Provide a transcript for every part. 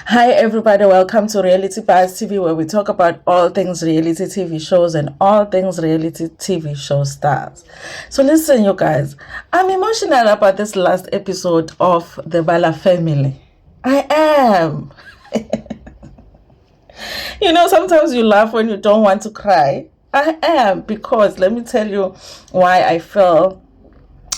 Hi, everybody. Welcome to Reality Bites TV, where we talk about all things reality TV shows and all things reality TV show stars. So, listen, you guys, I'm emotional about this last episode of the Bala family. I am. Sometimes you laugh when you don't want to cry. I am, because let me tell you why I feel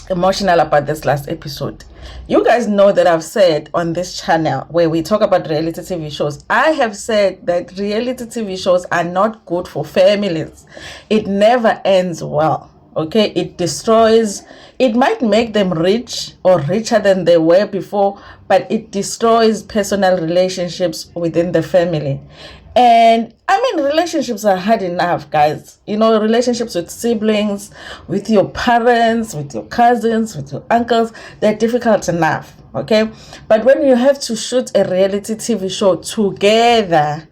emotional about this last episode. You guys know that I've said on this channel where we talk about reality TV shows, I have said that reality TV shows are not good for families. It never ends well. Okay, it destroys, it might make them rich or richer than they were before, but it destroys personal relationships within the family. And I mean, relationships are hard enough, guys. Relationships with siblings, with your parents, with your cousins, with your uncles, they're difficult enough, okay? But when you have to shoot a reality TV show together,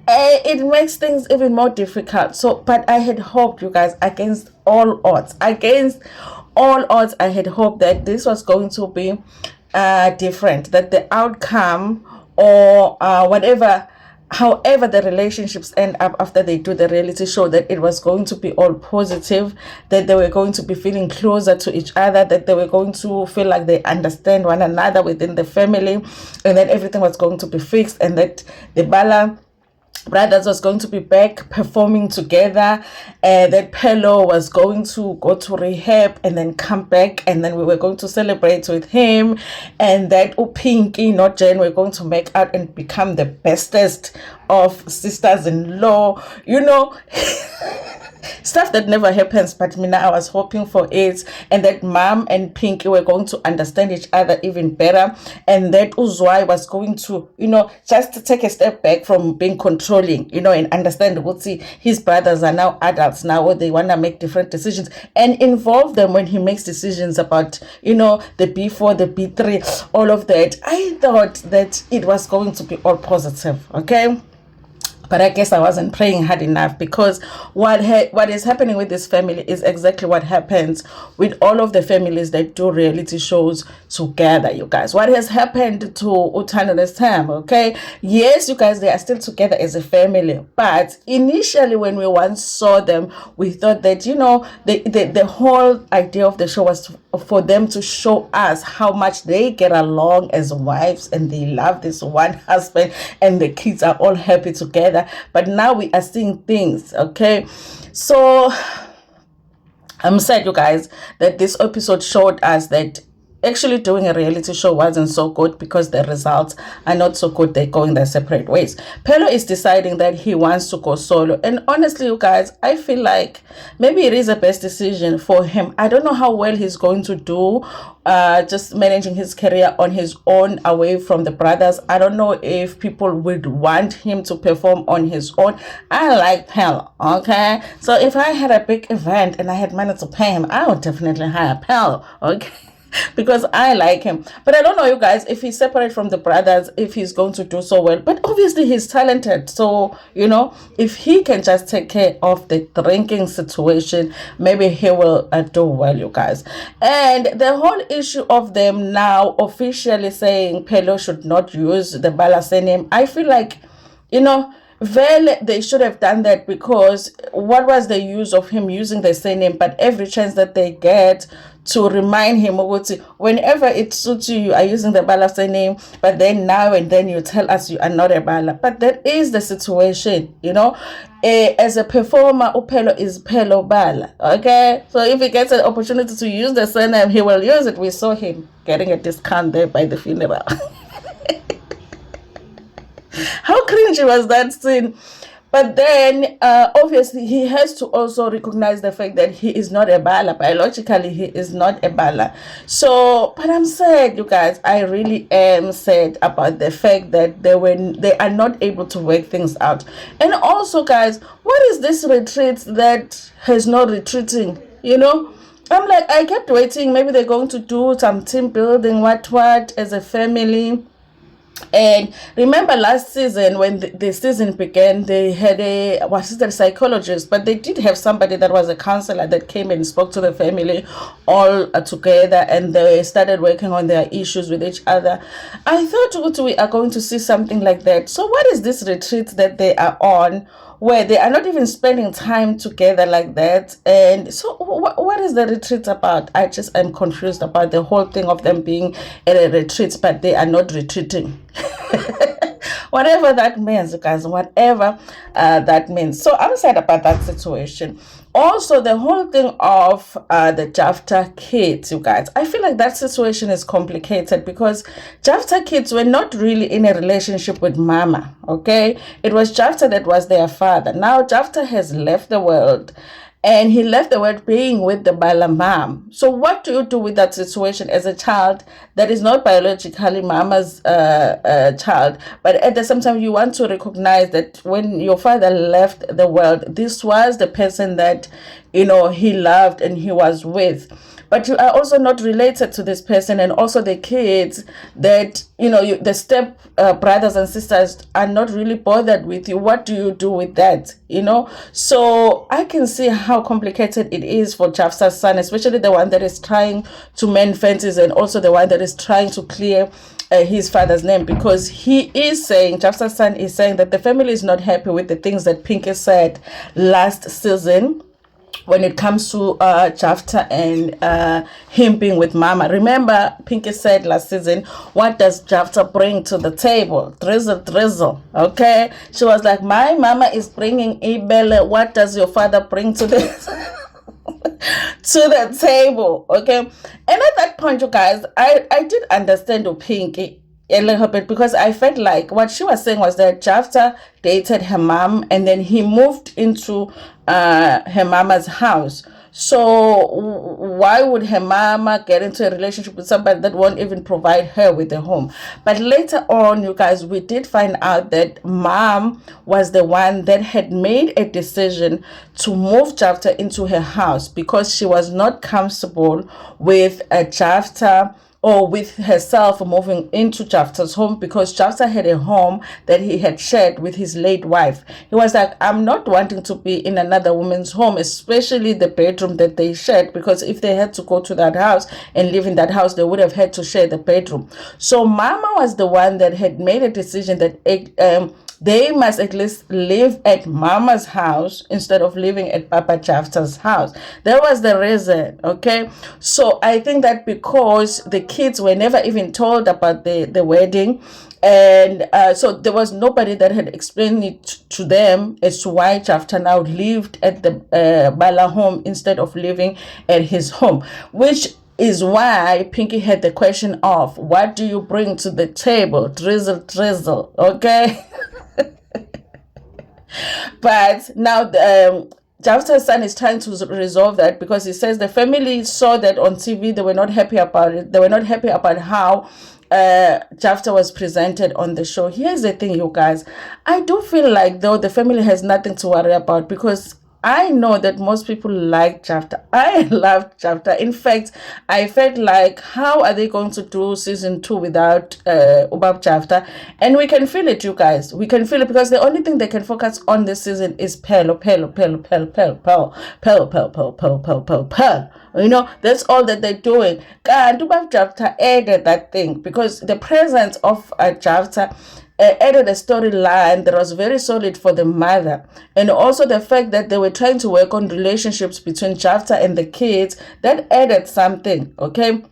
it makes things even more difficult. So, but I had hoped, you guys, against all odds, I had hoped that this was going to be different, that the outcome or whatever, however the relationships end up after they do the reality show, that it was going to be all positive, that they were going to be feeling closer to each other, that they were going to feel like they understand one another within the family, and that everything was going to be fixed, and that the Bala brothers was going to be back performing together, that Phelo was going to go to rehab and then come back, and then we were going to celebrate with him, and that Pinky, not Jane, were going to make out and become the bestest of sisters-in-law, stuff that never happens. But Mina, I was hoping for it, and that Mom and Pinky were going to understand each other even better, and that Zwai was going to, just to take a step back from being controlling, and understand what his brothers are now adults now, or they want to make different decisions, and involve them when he makes decisions about, the B4, the B3, all of that. I thought that it was going to be all positive, okay? But I guess I wasn't praying hard enough, because what is happening with this family is exactly what happens with all of the families that do reality shows together, you guys. What has happened to Utano this time, okay? Yes, you guys, they are still together as a family. But initially, when we once saw them, we thought that, the whole idea of the show was for them to show us how much they get along as wives, and they love this one husband, and the kids are all happy together. But now we are seeing things, okay? So I'm sad, you guys, that this episode showed us that actually doing a reality show wasn't so good, because the results are not so good. They're going their separate ways. Phelo is deciding that he wants to go solo, and honestly, you guys, I feel like maybe it is the best decision for him. I don't know how well he's going to do just managing his career on his own, away from the brothers. I don't know if people would want him to perform on his own. I like Phelo, okay? So if I had a big event and I had money to pay him, I would definitely hire Phelo, okay? Because I like him. But I don't know, you guys, if he's separate from the brothers, if he's going to do so well. But obviously he's talented, so if he can just take care of the drinking situation, maybe he will do well, you guys. And the whole issue of them now officially saying Phelo should not use the Bala surname, I feel like, well, they should have done that, because what was the use of him using the surname? But every chance that they get to remind him, whenever it suits you, you are using the Bala surname, but then now and then you tell us you are not a Bala. But that is the situation, as a performer, Phelo is Phelo Bala, okay? So if he gets an opportunity to use the surname, he will use it. We saw him getting a discount there by the funeral. How cringy was that scene? But then, obviously, he has to also recognize the fact that he is not a Bala. Biologically, he is not a Bala. So, but I'm sad, you guys. I really am sad about the fact that they are not able to work things out. And also, guys, what is this retreat that has no retreating? I'm like, I kept waiting. Maybe they're going to do some team building, what, as a family. And remember last season when the season began, they had a assistant psychologist, but they did have somebody that was a counselor that came and spoke to the family all together, and they started working on their issues with each other. I thought we are going to see something like that. So what is this retreat that they are on, where they are not even spending time together like that? And so what is the retreat about? I'm confused about the whole thing of them being at a retreat, but they are not retreating. Whatever that means, guys, whatever that means. So I'm sad about that situation. Also, the whole thing of the Jafta kids, you guys, I feel like that situation is complicated because Jafta kids were not really in a relationship with mama, okay? It was Jafta that was their father. Now Jafta has left the world, and he left the world being with the Bala mom. So what do you do with that situation as a child that is not biologically mama's child, but at the same time you want to recognize that when your father left the world, this was the person that he loved and he was with, but you are also not related to this person, and also the kids that the step brothers and sisters are not really bothered with you. What do you do with that? So I can see how complicated it is for Jafta's son, especially the one that is trying to mend fences, and also the one that is trying to clear his father's name, because Jafta's son is saying that the family is not happy with the things that Pinky said last season when it comes to Jafta and him being with mama. Remember, Pinky said last season, what does Jafta bring to the table? Drizzle, okay? She was like, my mama is bringing Ibele. What does your father bring to the to the table, okay? And at that point, you guys, I did understand Pinky a little bit, because I felt like what she was saying was that Jafta dated her mom and then he moved into her mama's house. So why would her mama get into a relationship with somebody that won't even provide her with a home? But later on, you guys, we did find out that mom was the one that had made a decision to move Jafta into her house because she was not comfortable with Jafta or with herself moving into Jafta's home, because Jafta had a home that he had shared with his late wife. He was like, I'm not wanting to be in another woman's home, especially the bedroom that they shared, because if they had to go to that house and live in that house, they would have had to share the bedroom. So mama was the one that had made a decision that they must at least live at mama's house instead of living at Papa Jafta's house. That was the reason, okay? So I think that because the kids were never even told about the wedding, and so there was nobody that had explained it to them as to why Jafta now lived at the Bala home instead of living at his home, which is why Pinky had the question of, what do you bring to the table? Drizzle, okay? But now Jafta's son is trying to resolve that, because he says the family saw that on TV. They were not happy about it. They were not happy about how Jafta was presented on the show. Here's the thing, you guys. I do feel like, though, the family has nothing to worry about, because I know that most people like Jafta. I love Jafta. In fact, I felt like, how are they going to do season 2 without Ubab Jafta? And we can feel it, you guys. We can feel it, because the only thing they can focus on this season is Phelo. That's all that they're doing. And Ubab Jafta added that thing, because the presence of Jafta added a storyline that was very solid for the mother, and also the fact that they were trying to work on relationships between Jafta and the kids, that added something, okay?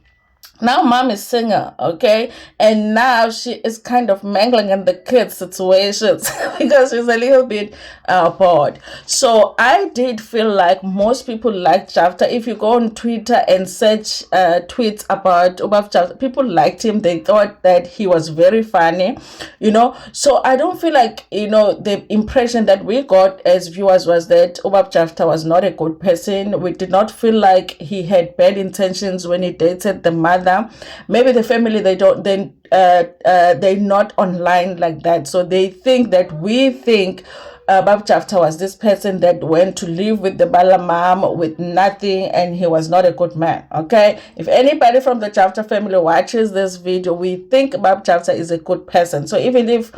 Now mom is singer, okay, and now she is kind of mangling in the kids' situations because she's a little bit bored. So I did feel like most people liked Jafta. If you go on Twitter and search tweets about Ubaf Jafta, people liked him. They thought that he was very funny, So I don't feel like, the impression that we got as viewers was that Ubaf Jafta was not a good person. We did not feel like he had bad intentions when he dated the mother. Maybe the family, they're not online like that, so they think that we think Bab Jafta was this person that went to live with the Bala mom with nothing, and he was not a good man. Okay, if anybody from the Jafta family watches this video, we think Bab Jafta is a good person. So even if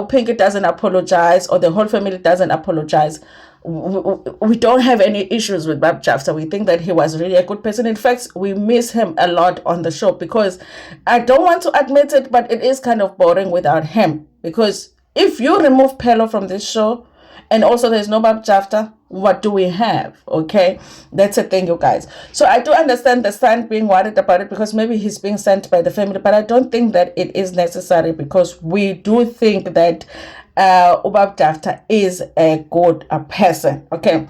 Pinky doesn't apologize or the whole family doesn't apologize, we don't have any issues with Bab Jafta. We think that he was really a good person. In fact, we miss him a lot on the show, because I don't want to admit it, but it is kind of boring without him. Because if you remove Phelo from this show, and also there's no Bab Jafta, what do we have? Okay, that's a thing, you guys. So I do understand the son being worried about it, because maybe he's being sent by the family, but I don't think that it is necessary, because we do think that Bab Jafta is a good person. Okay,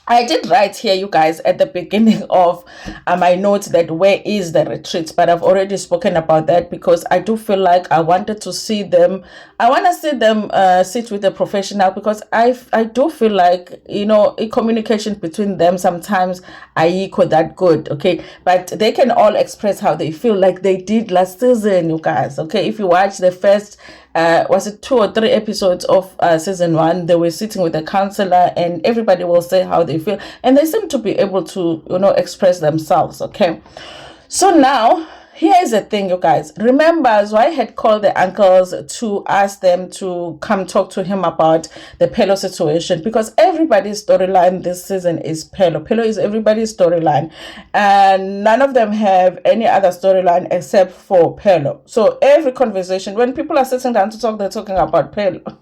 I did write here, you guys, at the beginning of my notes, that where is the retreat, but I've already spoken about that, because I do feel like I wanted to see them. I want to see them sit with a professional, because I do feel like, you know, a communication between them sometimes I equal that good. Okay, but they can all express how they feel, like they did last season, you guys. Okay, if you watch the first was it 2 or 3 episodes of season 1, they were sitting with a counselor, and everybody will say how they feel, and they seem to be able to, you know, express themselves. Okay, so now here is the thing, you guys. Remember, Zwai had called the uncles to ask them to come talk to him about the Phelo situation, because everybody's storyline this season is Phelo. Phelo is everybody's storyline, and none of them have any other storyline except for Phelo. So every conversation, when people are sitting down to talk, they're talking about Phelo.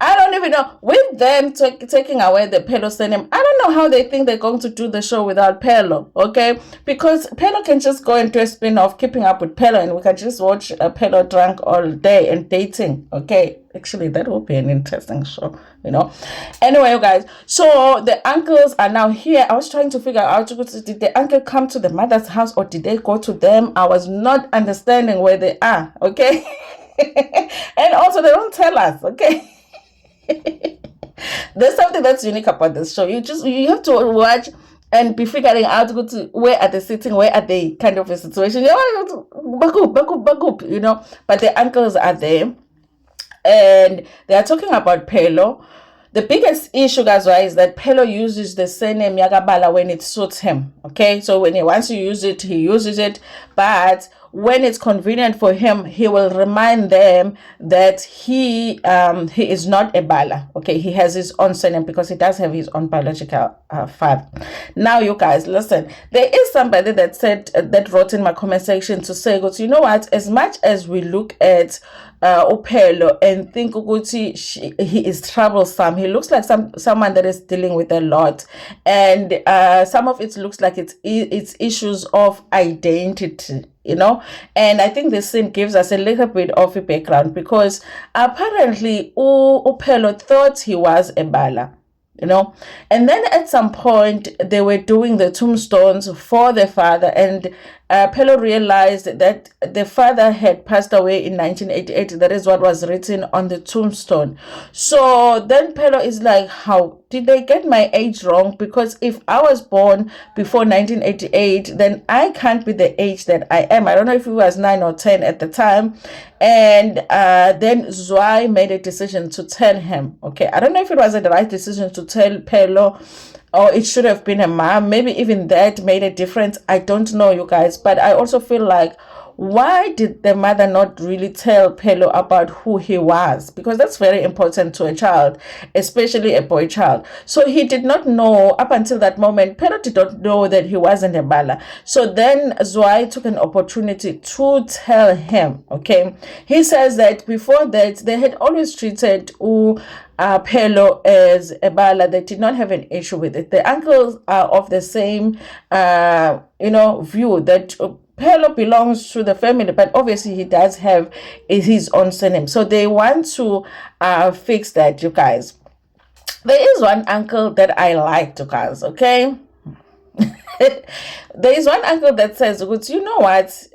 I don't even know, with them taking away the Phelo surname, I don't know how they think they're going to do the show without Phelo. Okay, because Phelo can just go into a spin-off, Keeping Up with Phelo, and we can just watch Phelo drunk all day and dating. Okay, actually that would be an interesting show, you know. Anyway, you guys, so the uncles are now here. I was trying to figure out, did the uncle come to the mother's house, or did they go to them? I was not understanding where they are. Okay. And also they don't tell us. Okay. There's something that's unique about this show. You have to watch and be figuring out where are they sitting, where are they, kind of a situation. You know, back up, you know. But the uncles are there, and they are talking about Phelo. The biggest issue, guys, right, is that Phelo uses the surname Yakabala when it suits him. Okay, so when he wants to use it, he uses it, but when it's convenient for him, he will remind them that he is not a Bala. Okay, he has his own surname, because he does have his own biological father. Now, you guys, listen. There is somebody that said that wrote in my comment section to say, you know what? As much as we look at Phelo and think he is troublesome, he looks like someone that is dealing with a lot, and some of it looks like it's issues of identity, you know. And I think this scene gives us a little bit of a background, because apparently Phelo thought he was a Bala, you know. And then at some point they were doing the tombstones for the father, and Phelo realized that the father had passed away in 1988. That is what was written on the tombstone. So then Phelo is like, how did they get my age wrong? Because if I was born before 1988, then I can't be the age that I am. I don't know if he was 9 or 10 at the time. And then Zwai made a decision to tell him. Okay, I don't know if it was the right decision to tell Phelo, or it should have been a mom. Maybe even that made a difference. I don't know, you guys. But I also feel like, why did the mother not really tell Phelo about who he was? Because that's very important to a child, especially a boy child. So he did not know up until that moment. Phelo did not know that he wasn't a Bala. So then Zwai took an opportunity to tell him. Okay, he says that before that they had always treated Phelo as a Bala. They did not have an issue with it. The uncles are of the same view that Phelo belongs to the family, but obviously he does have his own surname. So they want to fix that, you guys. There is one uncle that I like, you guys, okay? There is one uncle that says, you know what?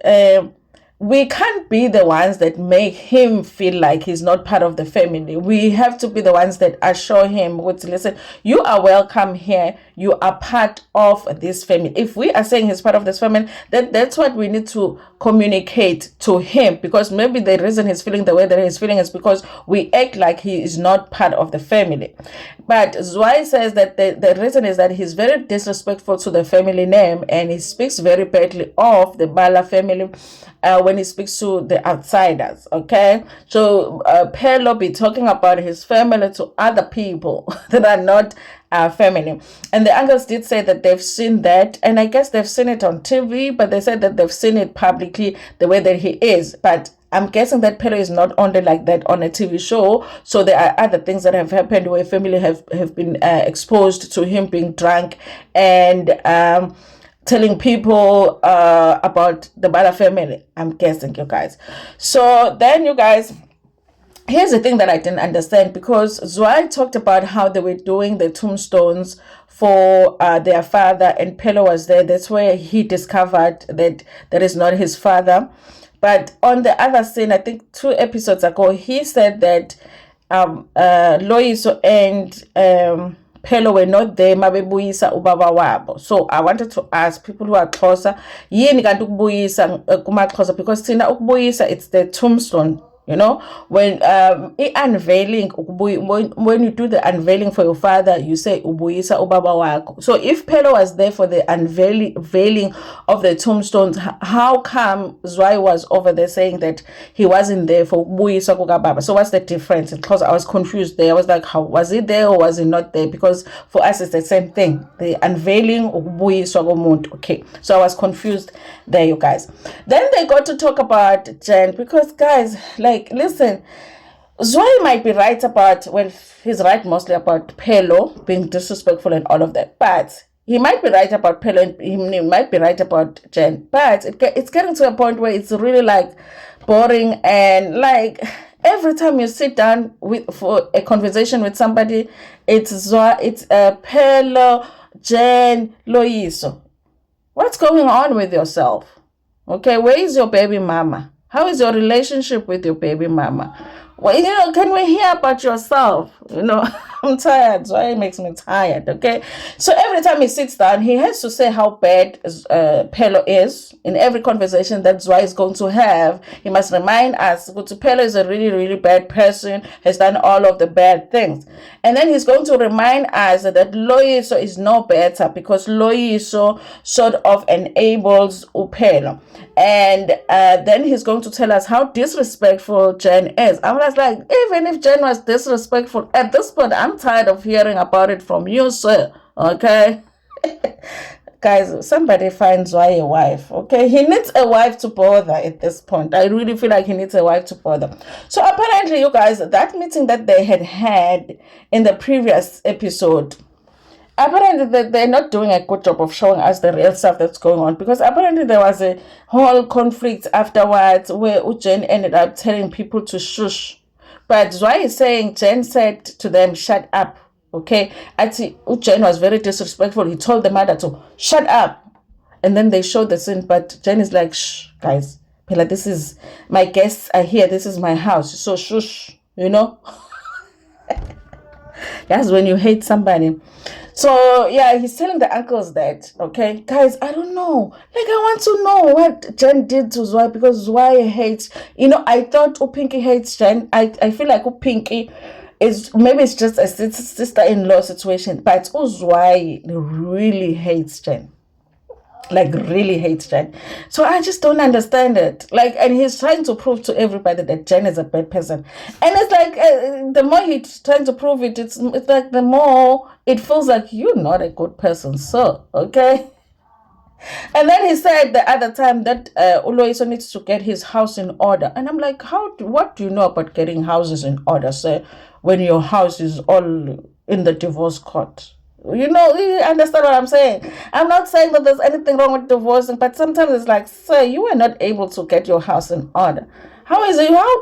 we can't be the ones that make him feel like he's not part of the family. We have to be the ones that assure him, listen, you are welcome here. You are part of this family. If we are saying he's part of this family, that's what we need to communicate to him, because maybe the reason he's feeling the way that he's feeling is because we act like he is not part of the family. But Zwai says that the reason is that he's very disrespectful to the family name, and he speaks very badly of the Bala family when he speaks to the outsiders. Okay, so Phelo be talking about his family to other people that are not family. And the uncles did say that they've seen that, and I guess they've seen it on TV, but they said that they've seen it publicly the way that he is. But I'm guessing that Phelo is not only like that on a TV show, so there are other things that have happened where family have been exposed to him being drunk and telling people about the Bala family. I'm guessing, you guys. So then, you guys, here's the thing that I didn't understand, because Zwai talked about how they were doing the tombstones for their father, and Phelo was there. That's where he discovered that that is not his father. But on the other scene, I think 2 episodes ago, he said that Loyiso and Phelo were not there mabebuyisa ubaba wabo. So I wanted to ask people who are closer, yini kanti ukubuyisa kumaXhosa, because thina ukubuyisa, it's the tombstone. You know, when unveiling, when you do the unveiling for your father, you say ubuyisa ubaba wako. So if Phelo was there for the unveiling of the tombstones, how come Zwai was over there saying that he wasn't there for ubuyisa kukababa? So what's the difference? Because I was confused there. I was like, how was he there or was he not there? Because for us it's the same thing, the unveiling ubuyisa komuntu. Okay, so I was confused there, you guys. Then they got to talk about Jen, because guys, like, listen, Zwai might be right about, well, he's right mostly about Phelo being disrespectful and all of that, but he might be right about Phelo and he might be right about Jen, but it's getting to a point where it's really like boring, and like every time you sit down for a conversation with somebody, it's Zwai, it's Phelo, Jen, Loyiso. What's going on with yourself? Okay, where is your baby mama? How is your relationship with your baby mama? Well, can we hear about yourself? I'm tired. So it makes me tired, okay? So every time he sits down, he has to say how bad Phelo is. In every conversation that Zwai is going to have, he must remind us that Phelo is a really, really bad person, has done all of the bad things. And then he's going to remind us that Loyiso is no better, because Loyiso sort of enables Phelo. And then he's going to tell us how disrespectful Jen is. I was like, even if Jen was disrespectful, at this point, I'm tired of hearing about it from you, sir. Okay? Guys, somebody finds Zwai a wife. Okay? He needs a wife to bother at this point. I really feel like he needs a wife to bother. So apparently, you guys, that meeting that they had in the previous episode, apparently they're not doing a good job of showing us the real stuff that's going on, because apparently there was a whole conflict afterwards where Jen ended up telling people to shush. But Zwai is saying Jen said to them, shut up. Okay? Actually, Jen was very disrespectful. He told the mother to shut up. And then they showed the scene, but Jen is like, shh, guys. Phela, this is, my guests are here. This is my house. So shush, That's when you hate somebody. So, yeah, he's telling the uncles that, okay, guys, I don't know. Like, I want to know what Jen did to Zwai, because Zwai hates, I thought Pinky hates Jen. I feel like Pinky is, maybe it's just a sister-in-law situation, but Zwai really hates Jen. Like, really hates Jen. So I just don't understand it. Like, and he's trying to prove to everybody that Jen is a bad person. And it's like, the more he's trying to prove it, it's like the more it feels like you're not a good person, sir. Okay? And then he said the other time that Loyiso needs to get his house in order. And I'm like, what do you know about getting houses in order, sir, when your house is all in the divorce court? You understand what I'm saying? I'm not saying that there's anything wrong with divorcing, but sometimes it's like, sir, you were not able to get your house in order. How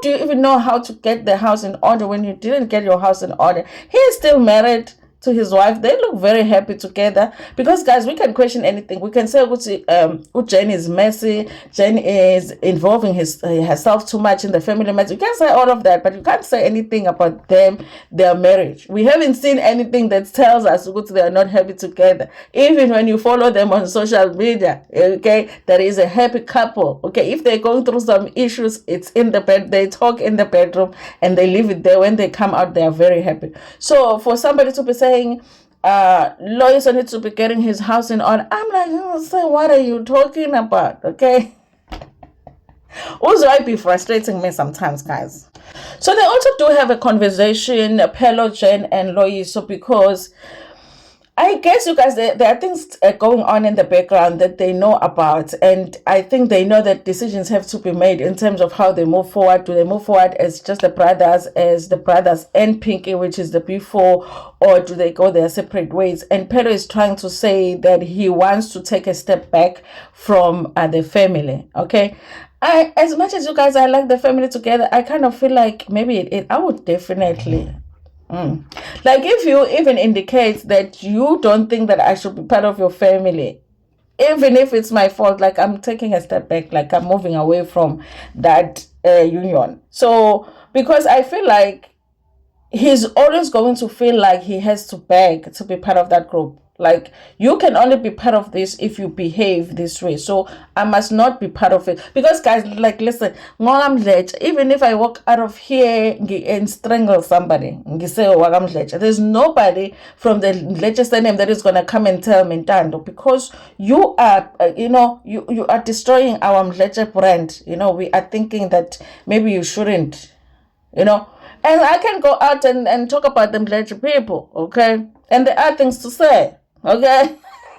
do you even know how to get the house in order when you didn't get your house in order? He is still married to his wife. They look very happy together because, guys, we can question anything. We can say Jen is messy, Jen is involving herself too much in the family matters. You can say all of that, but you can't say anything about them, their marriage. We haven't seen anything that tells us they are not happy together. Even when you follow them on social media, okay, there is a happy couple. Okay, if they're going through some issues, it's in the bed, they talk in the bedroom and they leave it there. When they come out, they are very happy. So for somebody to be saying Lois needs to be getting his house in order, I'm like, so what are you talking about? Okay. Also, I be frustrating me sometimes, guys. So they also do have a conversation, Phelo, Jen, and Loiso, because I guess you guys, there are things going on in the background that they know about, and I think they know that decisions have to be made in terms of how they move forward. Do they move forward as just the brothers, and Pinky, which is the before, or do they go their separate ways? And Phelo is trying to say that he wants to take a step back from the family. Okay, as much as you guys, I like the family together, I kind of feel like maybe I would definitely. Like if you even indicate that you don't think that I should be part of your family, even if it's my fault, like I'm taking a step back, like I'm moving away from that union. So because I feel like he's always going to feel like he has to beg to be part of that group. Like, you can only be part of this if you behave this way. So I must not be part of it. Because, guys, like, listen, even if I walk out of here and strangle somebody, there's nobody from the Leicester name that is going to come and tell me, Tando, because you are, you are destroying our Mleche brand. We are thinking that maybe you shouldn't, And I can go out and talk about the Mleche people, okay? And there are things to say. Okay,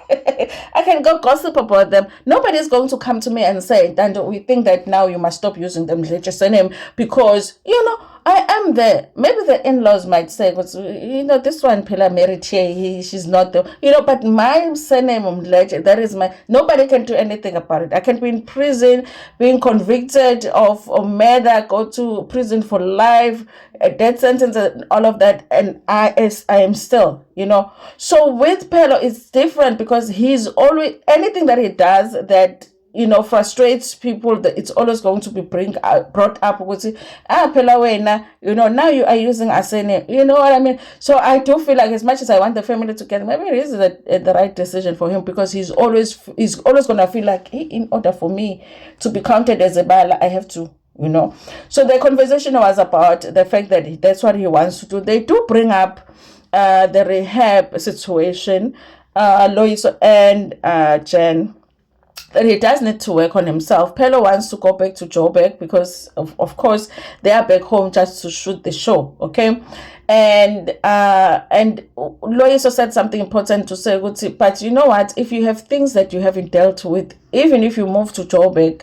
I can go gossip about them. Nobody's going to come to me and say, Dando, we think that now you must stop using them religious name because, I am there. Maybe the in-laws might say, this one, Pila married here, she's not there. But my surname, that is nobody can do anything about it. I can be in prison, being convicted of murder, go to prison for life, a death sentence, and all of that. And I am still, So with Phelo, it's different because he's always, anything that he does that, frustrates people, that it's always going to be brought up with Phela, now you are using Asene, you know what I mean? So I do feel like as much as I want the family together, maybe it is the right decision for him because he's always going to feel like, in order for me to be counted as a Bala, I have to, So the conversation was about the fact that that's what he wants to do. They do bring up the rehab situation, Loiso and Jen, that he does need to work on himself. Phelo wants to go back to Joburg because, of course, they are back home just to shoot the show, okay? And Loiso said something important to say, but you know what? If you have things that you haven't dealt with, even if you move to Joburg,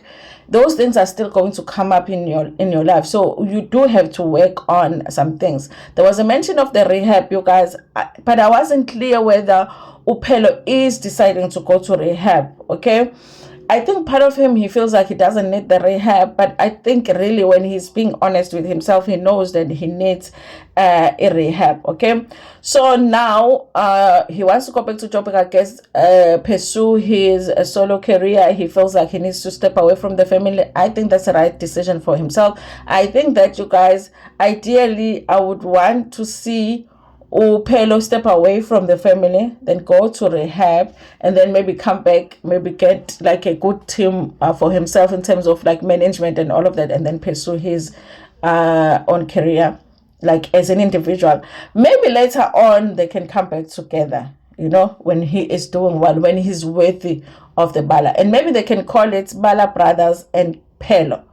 those things are still going to come up in your life. So you do have to work on some things. There was a mention of the rehab, you guys, but I wasn't clear whether Phelo is deciding to go to rehab, okay? I think part of him, he feels like he doesn't need the rehab, but I think really when he's being honest with himself, he knows that he needs a rehab, okay? So now he wants to go back to Joburg, I guess, pursue his solo career. He feels like he needs to step away from the family. I think that's the right decision for himself. I think that, you guys, ideally, I would want to see Phelo step away from the family, then go to rehab, and then maybe come back, maybe get like a good team for himself in terms of like management and all of that, and then pursue his own career, like as an individual. Maybe later on they can come back together, when he is doing well, when he's worthy of the Bala. And maybe they can call it Bala Brothers and Phelo.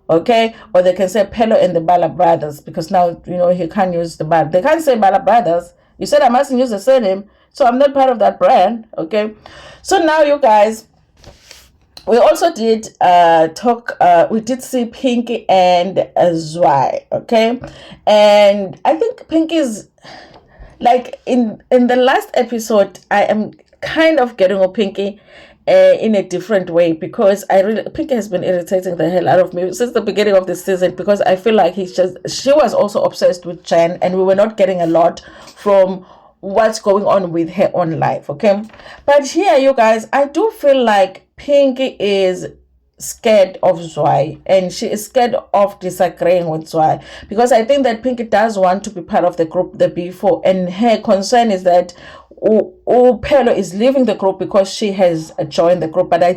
Okay, or they can say Phelo and the Bala Brothers, because now, he can't use the Bala. They can't say Bala Brothers. You said I mustn't use the surname, so I'm not part of that brand. Okay, so now, you guys, we also did talk, we did see Pinky and Zwai, okay? And I think Pinky's, like, in the last episode, I am kind of getting a Pinky in a different way, because Pinky has been irritating the hell out of me since the beginning of the season, because I feel like she was also obsessed with Jen, and we were not getting a lot from what's going on with her own life, okay? But here, you guys, I do feel like Pinky is scared of Zwai, and she is scared of disagreeing with Zwai, because I think that Pinky does want to be part of the group, the B4, and her concern is that Phelo is leaving the group because she has joined the group. But I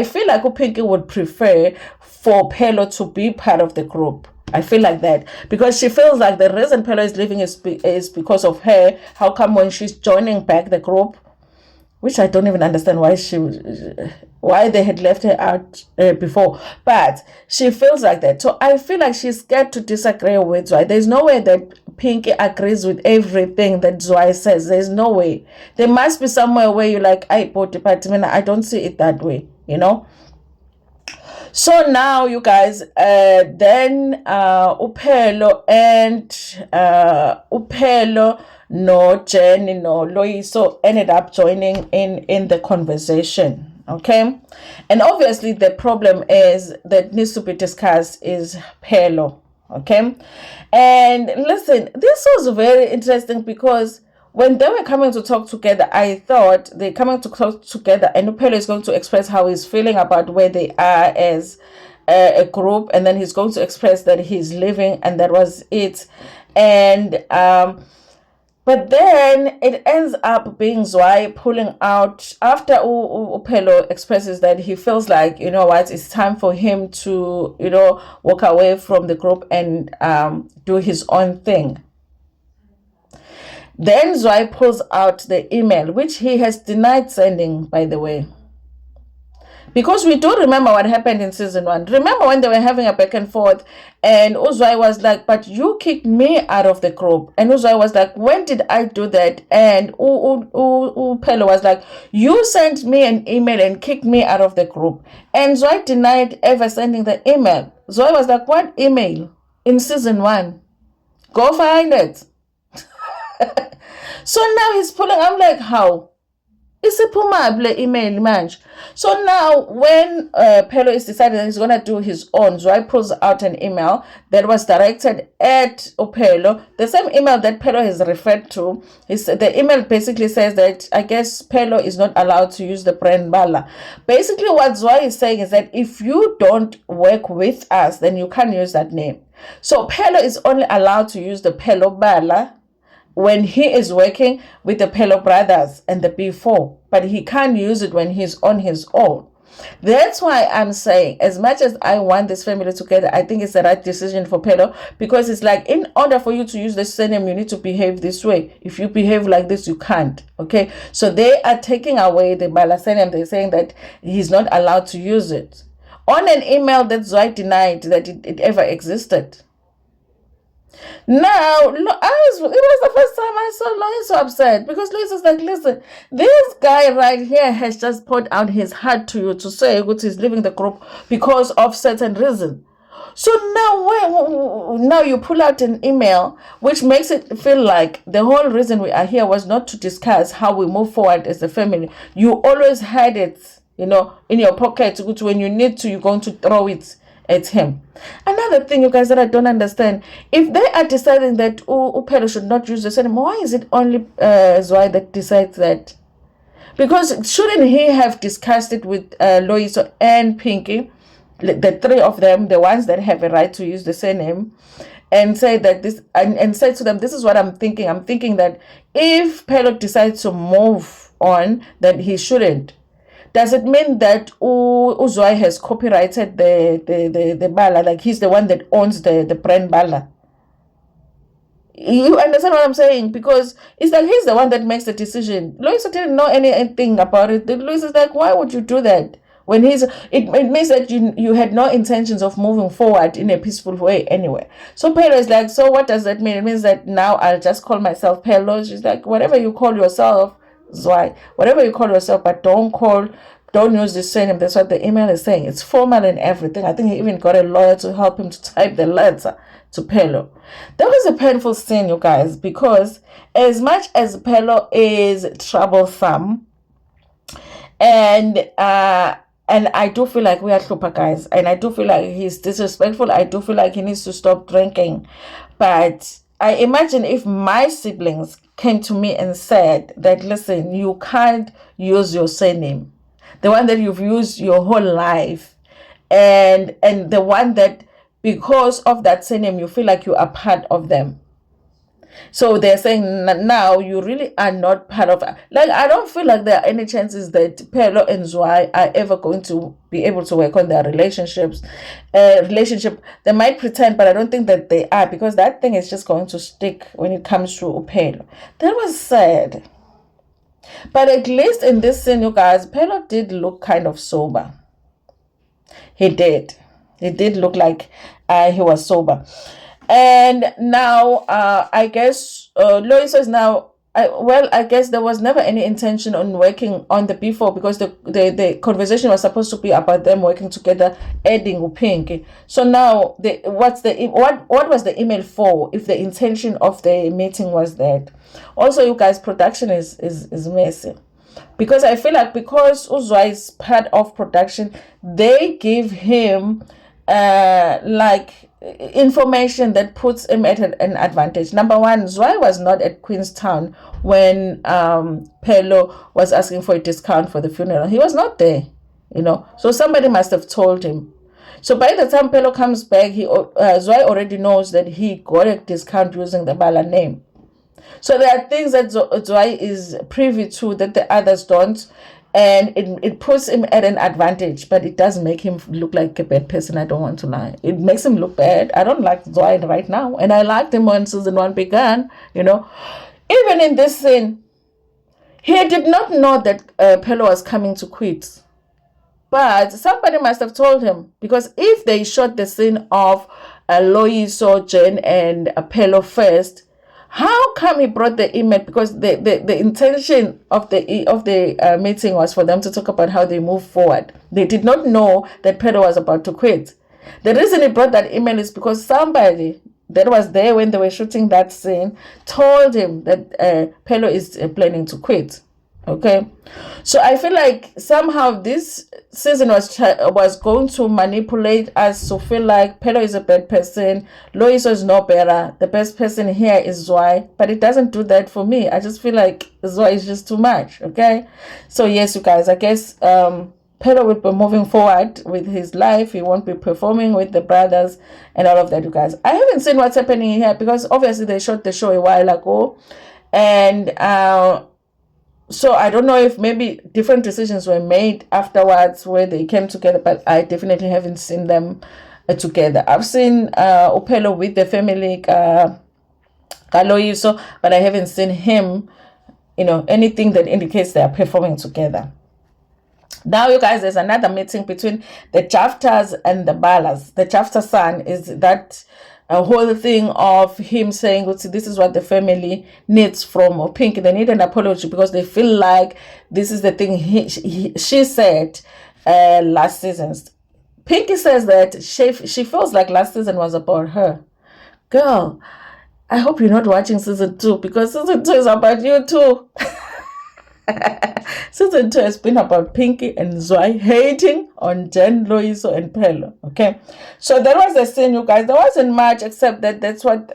feel like Pinky would prefer for Phelo to be part of the group. I feel like that, because she feels like the reason Phelo is leaving is because of her. How come when she's joining back the group, which I don't even understand why they had left her out before, but she feels like that. So I feel like she's scared to disagree with Zwai. There's no way that Pinky agrees with everything that Zwai says. There's no way. There must be somewhere where you're like, I don't see it that way, you know. So now, you guys, then Phelo and Phelo, no Jenny, no Loyiso ended up joining in the conversation. Okay, and obviously the problem is that needs to be discussed is Phelo. Okay, and listen, this was very interesting, because when they were coming to talk together, I thought they're coming to talk together and Phelo is going to express how he's feeling about where they are as a group, and then he's going to express that he's leaving, and that was it. And but then it ends up being Zwai pulling out after Phelo expresses that he feels like, you know what, it's time for him to, you know, walk away from the group and do his own thing. Then Zwai pulls out the email, which he has denied sending, by the way. Because we do remember what happened in season 1. Remember when they were having a back and forth, and Zwai was like, but you kicked me out of the group. And Zwai was like, when did I do that? And Phelo was like, you sent me an email and kicked me out of the group. And Zwai denied ever sending the email. Zwai was like, what email? In season 1. Go find it. So now he's pulling. I'm like, how? It's a pumable email manch. So now when Phelo is deciding that he's gonna do his own, Zwai pulls out an email that was directed at Phelo, the same email that Phelo has referred to. The email basically says that I guess Phelo is not allowed to use the brand Bala. Basically what Zwai is saying is that if you don't work with us, then you can't use that name. So Phelo is only allowed to use the Phelo Bala when he is working with the Phelo brothers and the B4, but he can't use it when he's on his own. That's why I'm saying, as much as I want this family together, I think it's the right decision for Phelo, because it's like, in order for you to use the surname, you need to behave this way. If you behave like this, you can't. Okay, so they are taking away the Bala surname. They're saying that he's not allowed to use it on an email that Zwai denied that it ever existed. Now, it was the first time I saw Lois so upset, because Lois is like, listen, this guy right here has just poured out his heart to you to say that he's leaving the group because of certain reason. So now you pull out an email which makes it feel like the whole reason we are here was not to discuss how we move forward as a family. You always had it, you know, in your pocket, which when you need to, you're going to throw it at him. Another thing, you guys, that I don't understand, if they are deciding that Phelo should not use the surname, why is it only Zwai that decides that? Because shouldn't he have discussed it with Loyiso and Pinky, the three of them, the ones that have a right to use the surname, and say that this and say to them, this is what I'm thinking. I'm thinking that if Phelo decides to move on, then he shouldn't. Does it mean that Zwai has copyrighted the Bala, like he's the one that owns the brand Bala? You understand what I'm saying? Because it's like he's the one that makes the decision. Lois didn't know anything about it. Lois is like, why would you do that? When it means that you had no intentions of moving forward in a peaceful way anyway. So Phelo is like, so what does that mean? It means that now I'll just call myself Phelo. She's like, whatever you call yourself, Zwai, whatever you call yourself, but don't use the surname. That's what the email is saying. It's formal and everything. I think he even got a lawyer to help him to type the letter to Phelo. That was a painful scene, you guys, because as much as Phelo is troublesome, and I do feel like we are Hlupa, guys, and I do feel like he's disrespectful. I do feel like he needs to stop drinking, but I imagine if my siblings came to me and said that, listen, you can't use your surname, the one that you've used your whole life, and the one that because of that surname you feel like you are part of them. So they're saying now you really are not part of. Like, I don't feel like there are any chances that Phelo and Zwai are ever going to be able to work on their relationship. They might pretend, but I don't think that they are, because that thing is just going to stick when it comes to Phelo. That was sad. But at least in this scene, you guys, Phelo did look kind of sober. He did. It did look like he was sober. And now, I guess Lois is now. I guess there was never any intention on working on the before, because the conversation was supposed to be about them working together, adding Pink. So now, what was the email for if the intention of the meeting was that? Also, you guys, production is messy, because I feel like because Uzwa is part of production, they give him like information that puts him at an advantage. Number one, Zwai was not at Queenstown when Phelo was asking for a discount for the funeral. He was not there, so somebody must have told him. So by the time Phelo comes back, Zwai already knows that he got a discount using the Bala name. So there are things that Zwai is privy to that the others don't, and it puts him at an advantage, but it doesn't make him look like a bad person. I don't want to lie. It makes him look bad. I don't like Zwai right now, and I liked him when season 1 began. Even in this scene, he did not know that Phelo was coming to quit. But somebody must have told him, because if they shot the scene of Loiso, Jen, and Phelo first, how come he brought the email? Because the intention of the meeting was for them to talk about how they move forward. They did not know that Phelo was about to quit. The reason he brought that email is because somebody that was there when they were shooting that scene told him that Phelo is planning to quit. Okay, so I feel like somehow this season was going to manipulate us to feel like Phelo is a bad person, Loiso is no better, the best person here is Zwai, but it doesn't do that for me. I just feel like Zwai is just too much. Okay, so yes, you guys, I guess Phelo will be moving forward with his life. He won't be performing with the brothers and all of that, you guys. I haven't seen what's happening here, because obviously they shot the show a while ago, and so I don't know if maybe different decisions were made afterwards where they came together, but I definitely haven't seen them together. I've seen Phelo with the family, Kaloyiso, but I haven't seen him, anything that indicates they are performing together. Now, you guys, there's another meeting between the Jaftas and the Balas. The Jafta son is that a whole thing of him saying, this is what the family needs from Pink. They need an apology because they feel like this is the thing she said last season. Pinky says that she feels like last season was about her. Girl, I hope you're not watching season 2, because season 2 is about you too. Season 2 has been about Pinky and Zwai hating on Jen, Loiso, and Phelo. Okay, so that was the scene, you guys. There wasn't much except that that's what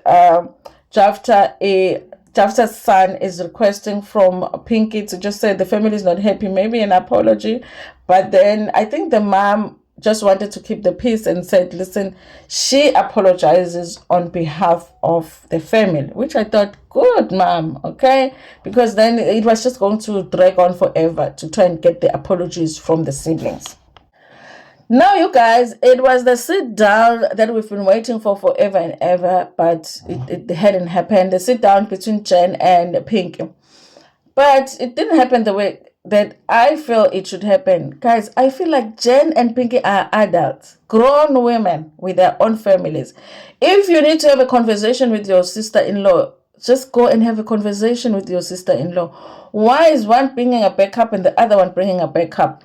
Jafta's son is requesting from Pinky, to just say the family is not happy, maybe an apology. But then I think the mom just wanted to keep the peace and said, listen, she apologizes on behalf of the family, which I thought, good, mom, okay? Because then it was just going to drag on forever to try and get the apologies from the siblings. Now, you guys, it was the sit down that we've been waiting for forever and ever, but it hadn't happened. The sit down between Jen and Pinky. But it didn't happen the way that I feel it should happen. Guys, I feel like Jen and Pinky are adults, grown women with their own families. If you need to have a conversation with your sister-in-law, just go and have a conversation with your sister-in-law. Why is one bringing a backup and the other one bringing a backup?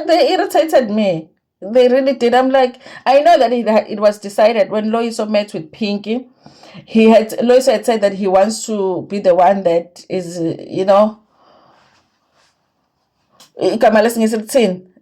They irritated me. They really did. I'm like, I know that it was decided when Loiso met with Pinky. Loiso had said that he wants to be the one that is,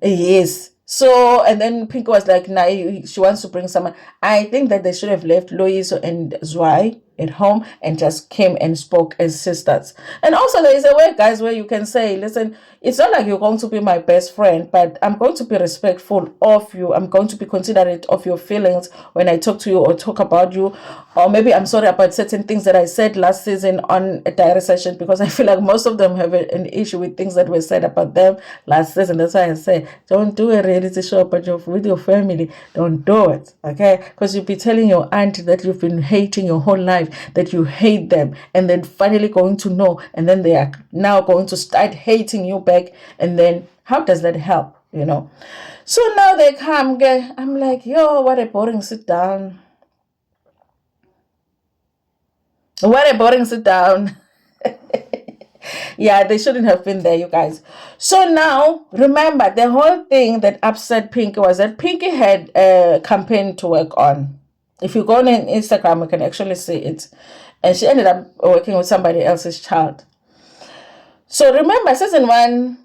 yes. So, and then Pinky was like, nah, she wants to bring someone. I think that they should have left Loiso and Zwai at home and just came and spoke as sisters. And also there is a way, guys, where you can say, listen, it's not like you're going to be my best friend, but I'm going to be respectful of you. I'm going to be considerate of your feelings when I talk to you or talk about you. Or maybe I'm sorry about certain things that I said last season on a diary session, because I feel like most of them have an issue with things that were said about them last season. That's why I say, don't do a reality show about with your family. Don't do it, okay? Because you'll be telling your aunt that you've been hating your whole life, that you hate them, and then finally going to know, and then they are now going to start hating you back, and then how does that help, So now they come, I'm like, yo, what a boring sit down. What a boring sit down. Yeah, they shouldn't have been there, you guys. So now, remember, the whole thing that upset Pinky was that Pinky had a campaign to work on. If you go on Instagram, you can actually see it. And she ended up working with somebody else's child. So remember, season 1,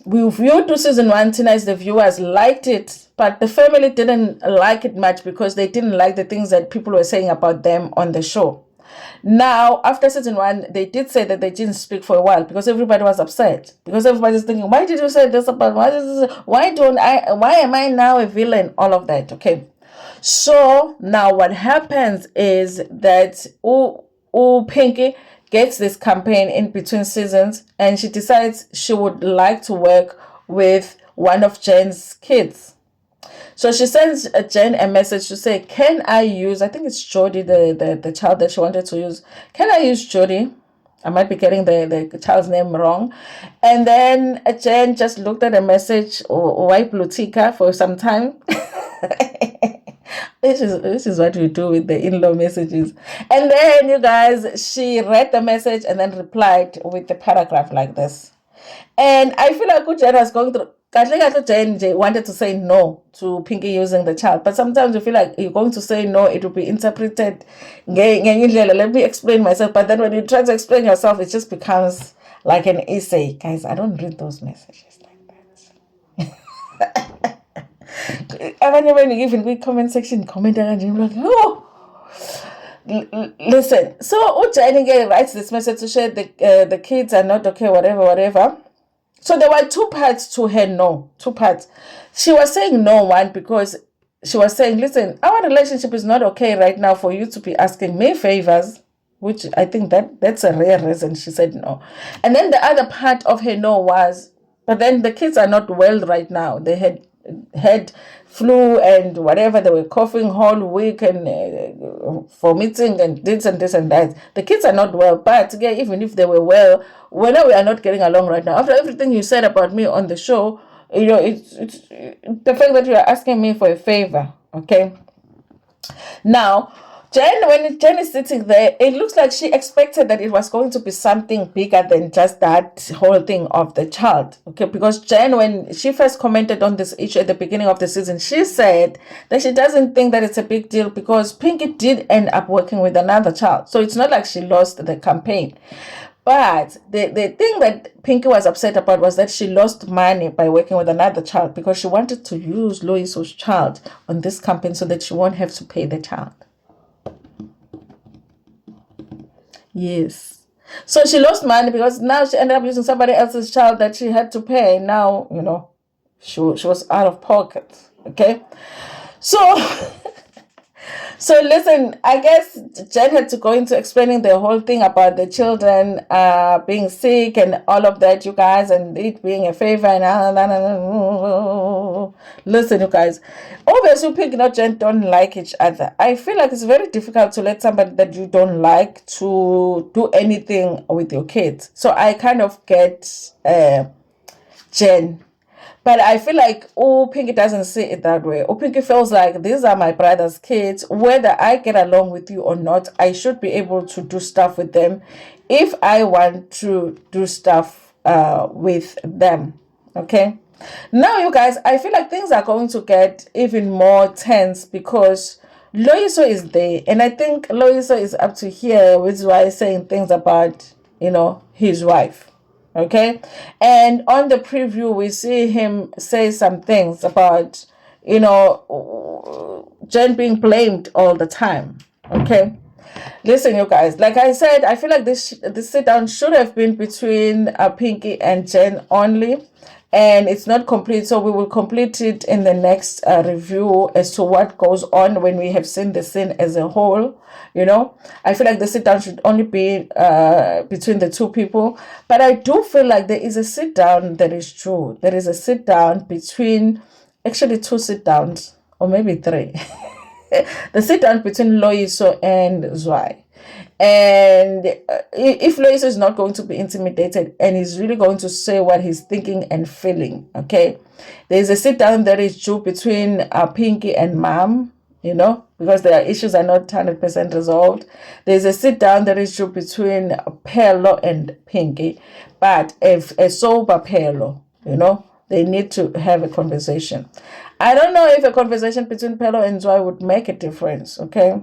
we viewed to season 1, Tina, as the viewers liked it, but the family didn't like it much because they didn't like the things that people were saying about them on the show. Now, after season 1, they did say that they didn't speak for a while because everybody was upset. Because everybody's thinking, why did you say this about, why am I now a villain? All of that, okay? So now what happens is that Pinky gets this campaign in between seasons, and she decides she would like to work with one of Jen's kids. So she sends Jen a message to say, can I use, I think it's Jody, the child that she wanted to use. Can I use Jody? I might be getting the child's name wrong. And then Jen just looked at the message, wipe Lutika for some time. This is what we do with the in-law messages. And then, you guys, she read the message and then replied with the paragraph like this. And I feel like Jen was going through, Jen wanted to say no to Pinky using the child. But sometimes you feel like you're going to say no, it will be interpreted. Let me explain myself. But then when you try to explain yourself, it just becomes like an essay. Guys, I don't read those messages like that. When you give in the comment section, comment and you're like, oh. Listen, so Jen writes this message to share the kids are not okay, whatever. So there were 2 parts to her no. 2 parts. She was saying no, one, because she was saying, listen, our relationship is not okay right now for you to be asking me favors, which I think that's a rare reason she said no. And then the other part of her no was, but then the kids are not well right now. They had flu and whatever, they were coughing whole week and vomiting and this and that. The kids are not well, but yeah, even if they were well, we are not getting along right now. After everything you said about me on the show, it's the fact that you are asking me for a favor, okay? Now, when Jen is sitting there, it looks like she expected that it was going to be something bigger than just that whole thing of the child. Okay, because Jen, when she first commented on this issue at the beginning of the season, she said that she doesn't think that it's a big deal because Pinky did end up working with another child. So it's not like she lost the campaign. But the thing that Pinky was upset about was that she lost money by working with another child because she wanted to use Loiso's child on this campaign so that she won't have to pay the child. Yes. So she lost money because now she ended up using somebody else's child that she had to pay. Now, she was out of pocket. Okay. So listen, I guess Jen had to go into explaining the whole thing about the children being sick and all of that, you guys, and it being a favor and listen, you guys. Obviously, Pink and Jen don't like each other. I feel like it's very difficult to let somebody that you don't like to do anything with your kids. So I kind of get Jen. But I feel like Pinky doesn't see it that way. Pinky feels like these are my brother's kids. Whether I get along with you or not, I should be able to do stuff with them if I want to do stuff with them. Okay? Now, you guys, I feel like things are going to get even more tense because Loiso is there. And I think Loiso is up to here with Zwai saying things about, his wife. Okay, and on the preview we see him say some things about Jen being blamed all the time. Okay, Listen, you guys, like I said, I feel like this sit down should have been between Pinky and Jen only, and it's not complete. So we will complete it in the next review as to what goes on when we have seen the scene as a whole. You know, I feel like the sit down should only be between the two people, but I do feel like there is a sit down that is true. There is a sit down between, actually, two sit downs, or maybe three. The sit down between Loiso and Zwai. And if Loiso is not going to be intimidated and he's really going to say what he's thinking and feeling, okay, there's a sit down that is due between Pinky and Mom, you know, because their issues are not 100% resolved. There's a sit down that is due between Phelo and Pinky, but if a sober Phelo, you know, they need to have a conversation. I don't know if a conversation between Phelo and Zwai would make a difference, okay?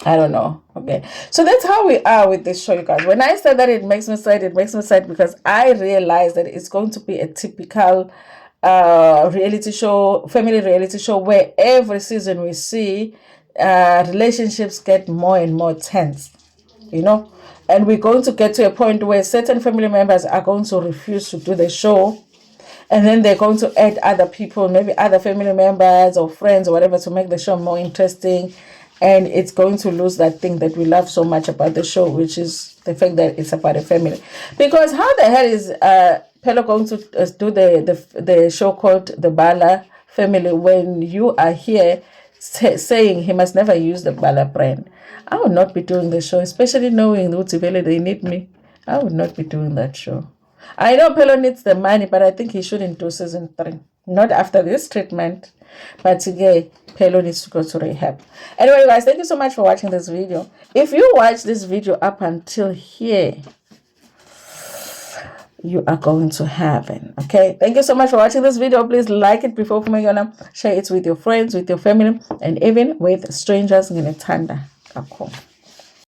I don't know, okay? So that's how we are with this show, you guys. When I said that it makes me sad, because I realize that it's going to be a typical reality show, family reality show, where every season we see relationships get more and more tense, you know? And we're going to get to a point where certain family members are going to refuse to do the show. And then they're going to add other people, maybe other family members or friends or whatever, to make the show more interesting. And it's going to lose that thing that we love so much about the show, which is the fact that it's about a family. Because how the hell is Phelo going to do the show called The Bala Family when you are here saying he must never use the Bala brand? I would not be doing the show, especially knowing Utsibele, they need me. I would not be doing that show. I know Phelo needs the money, but I think he shouldn't do season 3. Not after this treatment. But again, Phelo needs to go to rehab. Anyway, guys, thank you so much for watching this video. If you watch this video up until here, you are going to heaven. Okay? Thank you so much for watching this video. Please like it before share it with your friends, with your family, and even with strangers. Ngine thanda kakhulu.